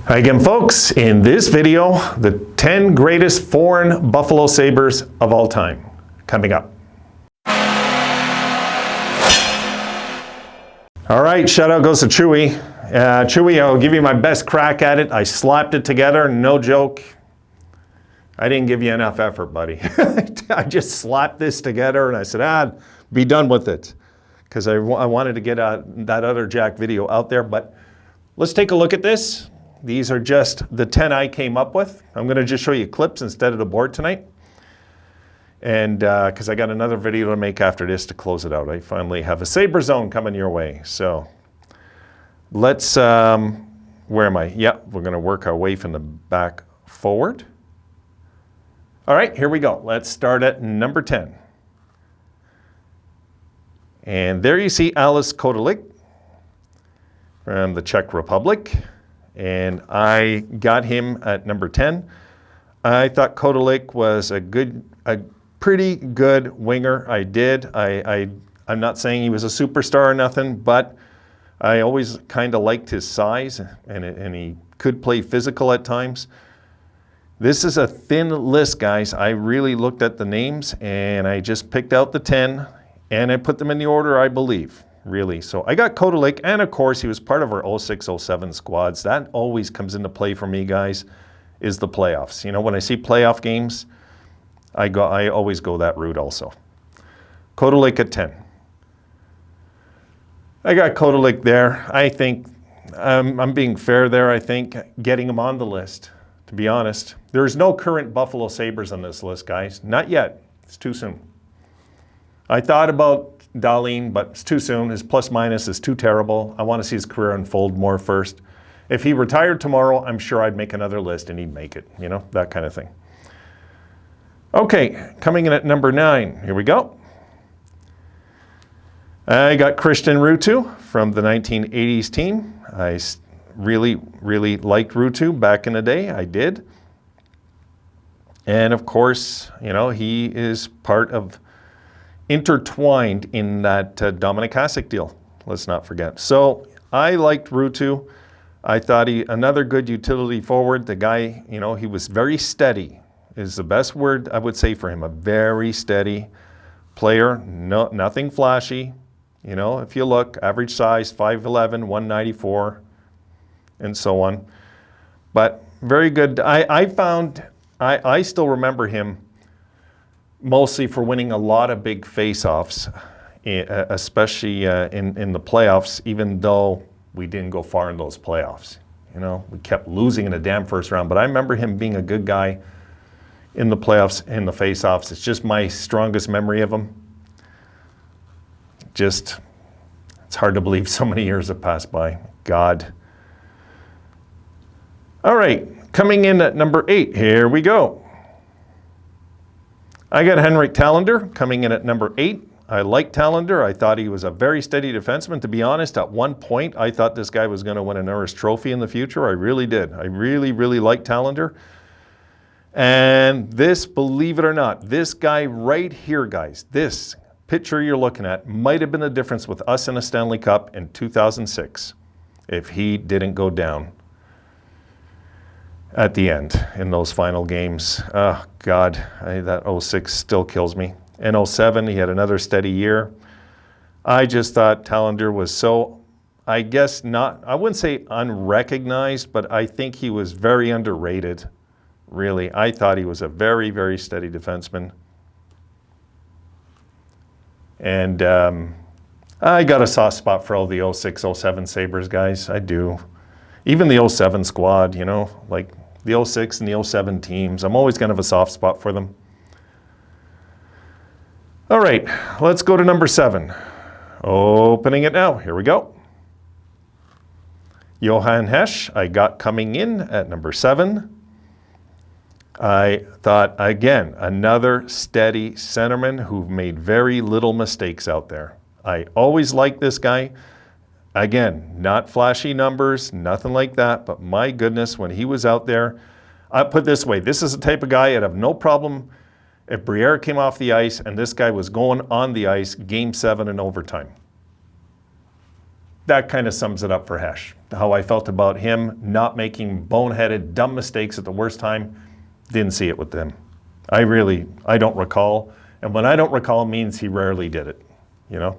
Hi again, folks. In this video, the 10 greatest foreign Buffalo Sabres of all time. Coming up. All right, shout out goes to Chewy. Chewy, I'll give you my best crack at it. I slapped it together, no joke. I didn't give you enough effort, buddy. I just slapped this together and I said, be done with it. Because I wanted to get that other Jack video out there, but let's take a look at this. These are just the 10 I came up with. I'm going to just show you clips instead of the board tonight. And because I got another video to make after this to close it out. I finally have a Sabre Zone coming your way. So let's, where am I? Yeah, we're going to work our way from the back forward. All right, here we go. Let's start at number 10. And there you see Ales Kotelik from the Czech Republic. And I got him at number 10. I thought Kotelik was a pretty good winger. I did. I'm not saying he was a superstar or nothing, but I always kind of liked his size, and he could play physical at times. This is a thin list, guys. I really looked at the names, and I just picked out the 10, and I put them in the order I believe. Really. So I got Kotelik, and of course he was part of our 06-07 squads. That always comes into play for me, guys, is the playoffs. You know, when I see playoff games, I always go that route also. Kotelik at 10. I got Kotelik there. I think I'm being fair there, I think, getting him on the list, to be honest. There's no current Buffalo Sabres on this list, guys. Not yet. It's too soon. I thought about Dahlin, but it's too soon. His plus minus is too terrible. I want to see his career unfold more first. If he retired tomorrow, I'm sure I'd make another list and he'd make it, you know, that kind of thing. Okay, coming in at number 9. Here we go. I got Christian Ruutu from the 1980s team. I really liked Ruutu back in the day. I did. And of course, you know, he is intertwined in that Dominic Hasek deal. Let's not forget. So I liked Ruutu. I thought another good utility forward. The guy, you know, he was very steady is the best word I would say for him. A very steady player. No, nothing flashy. You know, if you look, average size, 5'11", 194, and so on. But very good. I still remember him mostly for winning a lot of big face-offs, especially in the playoffs, even though we didn't go far in those playoffs. You know, we kept losing in the damn first round, but I remember him being a good guy in the playoffs, in the face-offs. It's just my strongest memory of him. Just, it's hard to believe so many years have passed by. God. All right, coming in at number 8, here we go. I got Henrik Talander coming in at number 8. I like Talander. I thought he was a very steady defenseman. To be honest, at one point, I thought this guy was going to win a Norris Trophy in the future. I really did. I really liked Talander. And this, believe it or not, this guy right here, guys, this picture you're looking at might have been the difference with us in a Stanley Cup in 2006 if he didn't go down at the end in those final games. Oh, God, that 06 still kills me. In 07, he had another steady year. I just thought Talander was so, I guess not, I wouldn't say unrecognized, but I think he was very underrated, really. I thought he was a very steady defenseman. And I got a soft spot for all the 06-07 Sabres guys. I do. Even the 07 squad, you know, like the 06 and the 07 teams. I'm always going to have a soft spot for them. All right, let's go to number 7. Opening it now. Here we go. Johan Hesch, I got coming in at number 7. I thought, again, another steady centerman who made very little mistakes out there. I always liked this guy. Again, not flashy numbers, nothing like that, but my goodness, when he was out there, I put it this way, this is the type of guy I'd have no problem if Briere came off the ice and this guy was going on the ice, Game 7 in overtime. That kind of sums it up for Hesch. how I felt about him not making boneheaded, dumb mistakes at the worst time. Didn't see it with them. I don't recall. And when I don't recall means he rarely did it, you know?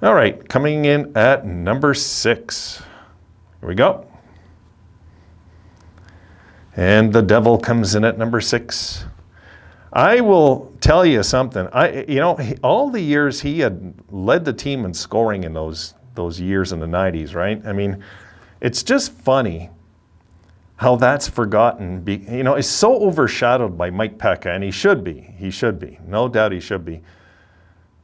All right, coming in at number 6. Here we go. And the devil comes in at number 6. I will tell you something. All the years he had led the team in scoring in those years in the 90s, right? I mean, it's just funny how that's forgotten. It's so overshadowed by Mike Pekka, and he should be. He should be. No doubt he should be.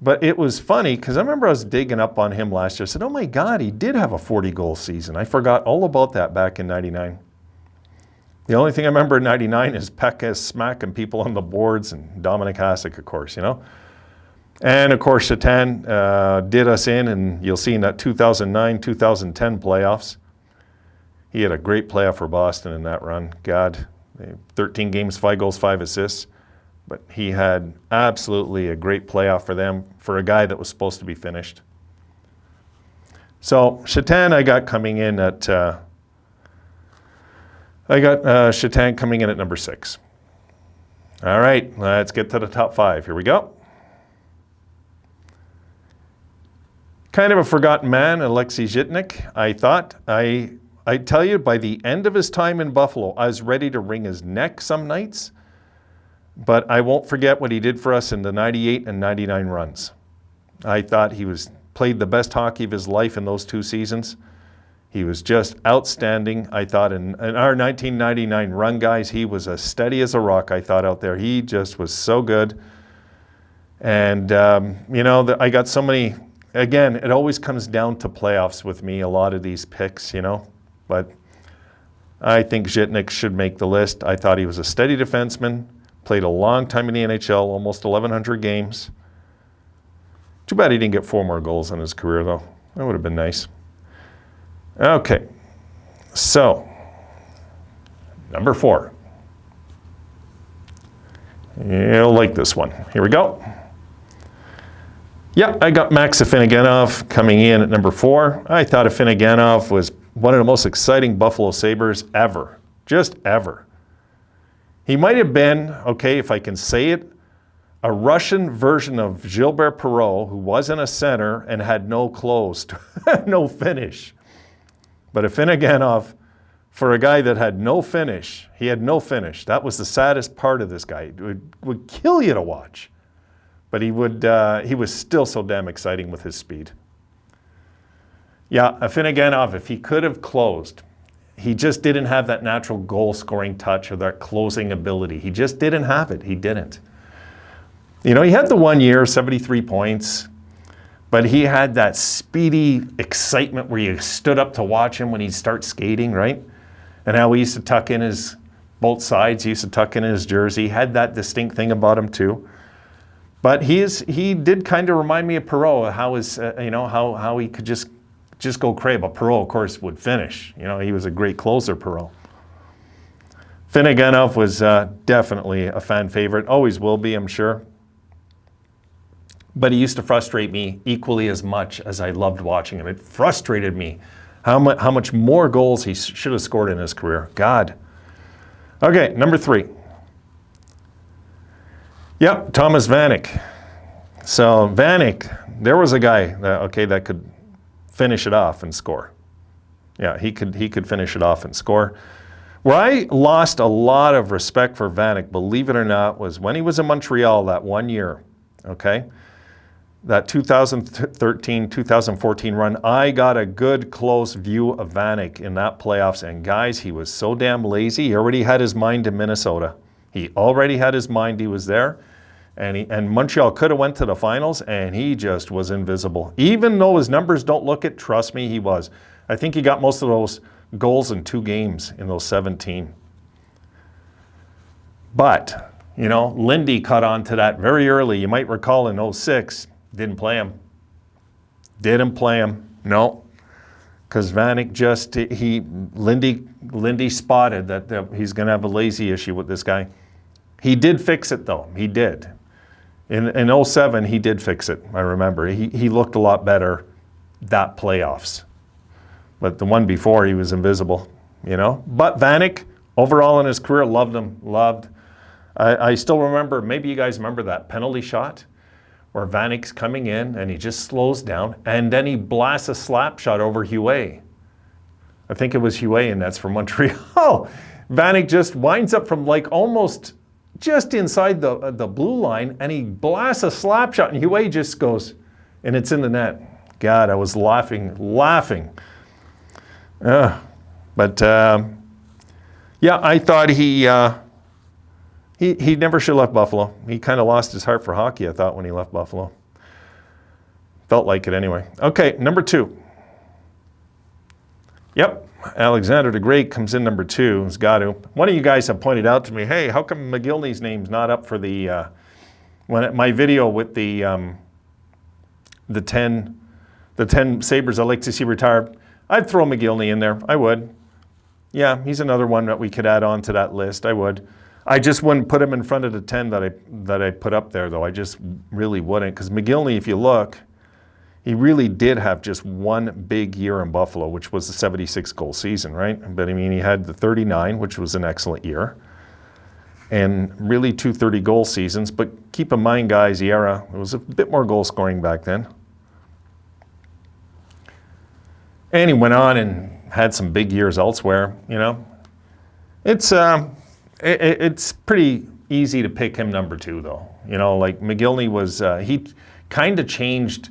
But it was funny because I remember I was digging up on him last year. I said, oh my God, he did have a 40-goal season. I forgot all about that back in 99. The only thing I remember in 99 is Pekka smacking people on the boards and Dominic Hasek, of course, you know. And of course, Shatan did us in, and you'll see in that 2009-2010 playoffs. He had a great playoff for Boston in that run. God, 13 games, 5 goals, 5 assists. But he had absolutely a great playoff for them, for a guy that was supposed to be finished. So Shatan I got coming in at, Shatan coming in at number 6. All right, let's get to the top 5. Here we go. Kind of a forgotten man, Alexei Zhitnik. I thought, I tell you, by the end of his time in Buffalo, I was ready to wring his neck some nights. But I won't forget what he did for us in the 98 and 99 runs. I thought he played the best hockey of his life in those 2 seasons. He was just outstanding. I thought in our 1999 run, guys, he was as steady as a rock, I thought, out there. He just was so good. And, I got so many, again, it always comes down to playoffs with me, a lot of these picks, you know. But I think Zhitnik should make the list. I thought he was a steady defenseman. Played a long time in the NHL, almost 1,100 games. Too bad he didn't get 4 more goals in his career, though. That would have been nice. Okay, so number 4. You'll like this one. Here we go. Yeah, I got Max Afinogenov coming in at number 4. I thought Afinogenov was one of the most exciting Buffalo Sabres ever, just ever. He might have been, okay, if I can say it, a Russian version of Gilbert Perreault, who wasn't a center and had no close, no finish. But Afinogenov, for a guy that had no finish, he had no finish. That was the saddest part of this guy. It would kill you to watch. But he was still so damn exciting with his speed. Yeah, Afinogenov, if he could have closed, he just didn't have that natural goal-scoring touch or that closing ability. He just didn't have it. He didn't. You know, he had the 1 year, 73 points, but he had that speedy excitement where you stood up to watch him when he'd start skating, right? And how he used to tuck in both sides, he used to tuck in his jersey. He had that distinct thing about him too. But he did kind of remind me of Perreault, how he could just go crazy. But Perreault, of course, would finish. You know, he was a great closer, Perreault. Afinogenov was definitely a fan favorite. Always will be, I'm sure. But he used to frustrate me equally as much as I loved watching him. It frustrated me how much more goals he should have scored in his career. God. Okay, number 3. Yep, Thomas Vanek. So Vanek, there was a guy that could finish it off and score. Yeah, he could finish it off and score. Where I lost a lot of respect for Vanek, believe it or not, was when he was in Montreal that 1 year, okay? That 2013-2014 run, I got a good close view of Vanek in that playoffs. And guys, he was so damn lazy. He already had his mind in Minnesota. He already had his mind. He was there. And Montreal could have went to the finals, and he just was invisible. Even though his numbers don't look it, trust me, he was. I think he got most of those goals in 2 games in those 17. But, you know, Lindy caught on to that very early. You might recall in 06, didn't play him. Didn't play him. No. Because Vanek Lindy spotted that he's going to have a lazy issue with this guy. He did fix it, though. He did. In 07, he did fix it, I remember. He looked a lot better that playoffs. But the one before, he was invisible, you know. But Vanek, overall in his career, loved him, loved. I still remember, maybe you guys remember that penalty shot where Vanek's coming in and he just slows down and then he blasts a slap shot over Huet. I think it was Huet, and that's from Montreal. Vanek just winds up from like almost just inside the blue line and he blasts a slap shot and Huet just goes, and it's in the net. God, I was laughing. Yeah, I thought he never should have left Buffalo. He kind of lost his heart for hockey, I thought, when he left Buffalo. Felt like it anyway. Okay, number 2. Yep, Alexander the Great comes in number 2. He's got to. One of you guys have pointed out to me, hey, how come McGillney's name's not up for the my video with the 10 Sabres I'd like to see retire? I'd throw McGillney in there. I would. Yeah, he's another one that we could add on to that list. I would. I just wouldn't put him in front of the 10 that I put up there, though. I just really wouldn't, because McGillney, if you look, he really did have just one big year in Buffalo, which was the 76-goal season, right? But I mean, he had the 39, which was an excellent year, and really 2 30-goal seasons. But keep in mind, guys, the era, it was a bit more goal scoring back then. And he went on and had some big years elsewhere, you know. It's pretty easy to pick him number 2, though. You know, like McGillney was, he kind of changed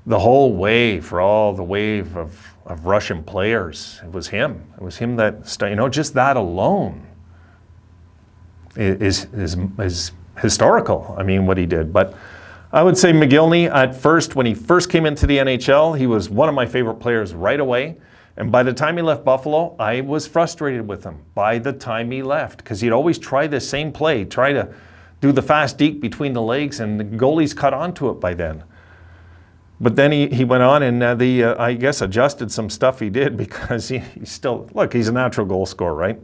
the whole wave for all the wave of Russian players. It was him. It was him that, you know, just that alone is historical. I mean, what he did. But I would say McGillney, at first, when he first came into the NHL, he was one of my favorite players right away. And by the time he left Buffalo, I was frustrated with him by the time he left, because he'd always try the same play, try to do the fast deke between the legs, and the goalies caught on to it by then. But then he went on and I guess, adjusted some stuff he did, because he's still, look, he's a natural goal scorer, right?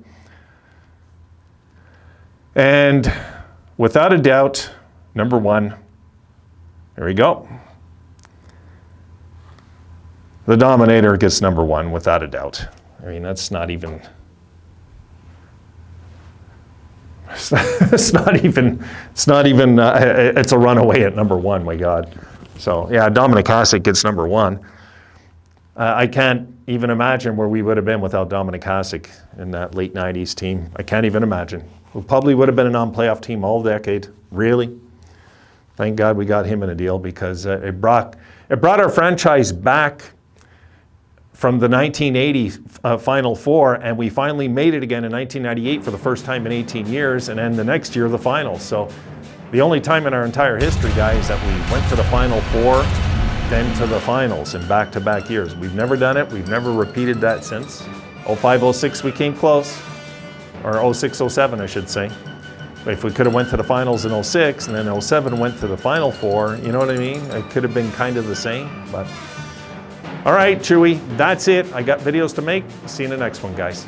And without a doubt, number 1, here we go. The Dominator gets number 1 without a doubt. I mean, that's not even, it's a runaway at number 1, my God. So yeah, Dominik Hasek gets number 1. I can't even imagine where we would have been without Dominik Hasek in that late 90s team. I can't even imagine. We probably would have been a non-playoff team all decade. Really? Thank God we got him in a deal, because it brought our franchise back from the 1980 Final Four, and we finally made it again in 1998 for the first time in 18 years, and then the next year the finals. So the only time in our entire history, guys, that we went to the Final Four, then to the finals in back-to-back years. We've never done it. We've never repeated that since. 05-06 we came close, or 06-07 I should say. But if we could have went to the finals in 06 and then 07 went to the Final Four, you know what I mean? It could have been kind of the same, but all right, Chewy, that's it. I got videos to make. See you in the next one, guys.